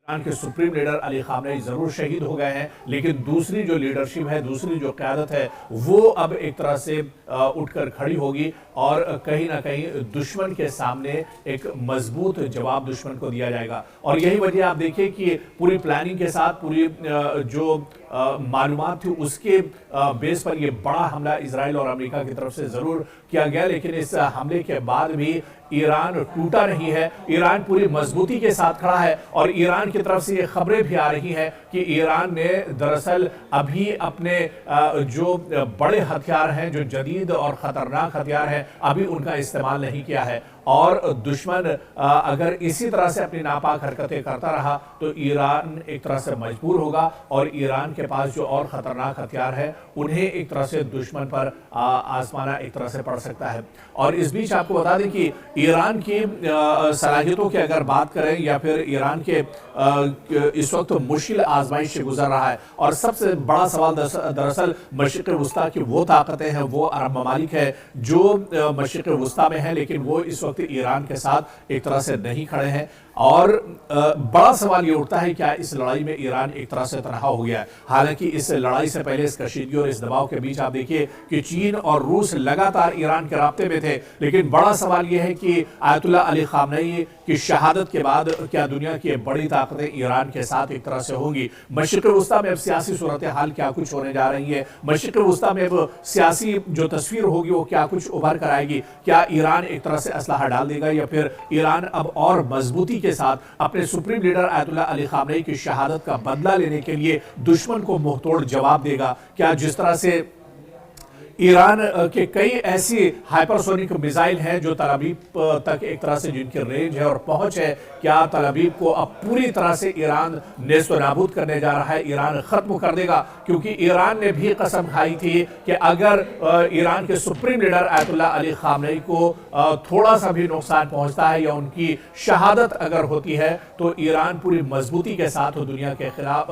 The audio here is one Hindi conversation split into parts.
ईरान के सुप्रीम लीडर अली खामनेई जरूर शहीद हो गए हैं, लेकिन दूसरी जो लीडरशिप है, दूसरी जो क़यादत है, वो अब एक तरह से उठकर खड़ी होगी और कहीं ना कहीं दुश्मन के सामने एक मजबूत जवाब दुश्मन को दिया जाएगा। और यही वजह आप देखिए कि पूरी प्लानिंग के साथ, पूरी जो मालूमात थी, उसके बेस पर यह बड़ा हमला इजराइल और अमेरिका की तरफ से जरूर किया गया, लेकिन इस हमले के बाद भी ईरान टूटा नहीं है। ईरान पूरी मजबूती के साथ खड़ा है और ईरान की तरफ से ये खबरें भी आ रही हैं कि ईरान ने दरअसल अभी अपने जो बड़े हथियार हैं, जो जदीद और खतरनाक हथियार हैं, अभी उनका इस्तेमाल नहीं किया है। और दुश्मन अगर इसी तरह से अपनी नापाक हरकतें करता रहा तो ईरान एक तरह से मजबूर होगा और ईरान के पास जो और खतरनाक हथियार है उन्हें एक तरह से दुश्मन पर आजमाना एक तरह से पड़ सकता है। और इस बीच आपको बता दें कि ईरान की सलाहियतों की अगर बात करें या फिर ईरान के इस वक्त मुश्किल आजमाइश से गुजर रहा है, और सबसे बड़ा सवाल दरअसल मशरिक़ वुस्ता की वो ताकतें हैं, वो अरब ममालिक है जो मशरिक़ वुस्ता में है, लेकिन वो इस वक्त ईरान के साथ एक तरह से नहीं खड़े हैं। और बड़ा सवाल ये उठता है क्या इस लड़ाई में ईरान एक तरह से तनहा हो गया है। हालांकि इस लड़ाई से पहले, इस कशीदगी और इस दबाव के बीच आप देखिए कि चीन और रूस लगातार ईरान के राब्ते में थे, लेकिन बड़ा सवाल यह है कि आयतुल्लाह अली खामनेई की शहादत के बाद क्या दुनिया की बड़ी ताकतें ईरान के साथ एक तरह से होंगी। मशरिक़ वुस्ता में अब सियासी सूरत हाल क्या कुछ होने जा रही है, मशरिक़ वुस्ता में अब सियासी जो तस्वीर होगी वो क्या कुछ उभर कर आएगी। क्या ईरान एक तरह से असलहा डाल देगा या फिर ईरान अब और मजबूती के साथ अपने supreme leader Ayatollah Ali Khamenei की शहादत का बदला लेने के लिए दुश्मन को मुंहतोड़ जवाब देगा। क्या जिस तरह से ईरान के कई ऐसी हाइपरसोनिक मिसाइल हैं जो तल अवीव तक एक तरह से जिनकी रेंज है और पहुंच है, क्या तल अवीव को अब पूरी तरह से ईरान नेस्तो नाबूद करने जा रहा है, ईरान खत्म कर देगा? क्योंकि ईरान ने भी कसम खाई थी कि अगर ईरान के supreme leader Ayatollah Ali Khamenei को थोड़ा सा भी नुकसान पहुंचता है या उनकी शहादत अगर होती है तो ईरान पूरी मजबूती के साथ दुनिया के खिलाफ,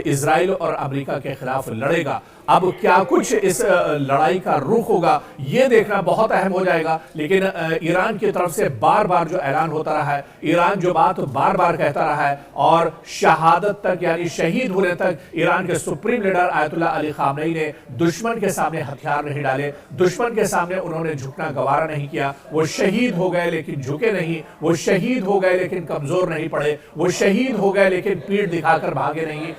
इजराइल और अमेरिका के खिलाफ लड़ेगा। अब क्या कुछ इस लड़ाई का रुख होगा यह देखना बहुत अहम हो जाएगा। लेकिन ईरान की तरफ से बार बार जो ऐलान होता रहा है, ईरान जो बात बार बार कहता रहा है, और शहादत तक यानी शहीद होने तक ईरान के supreme leader Ayatollah Ali Khamenei ने दुश्मन के सामने हथियार नहीं डाले, दुश्मन के सामने उन्होंने झुकना गवारा नहीं किया। वो शहीद हो गए लेकिन झुके नहीं, वो शहीद हो गए लेकिन कमजोर नहीं पड़े, वो शहीद हो गए लेकिन पीठ दिखाकर भागे नहीं।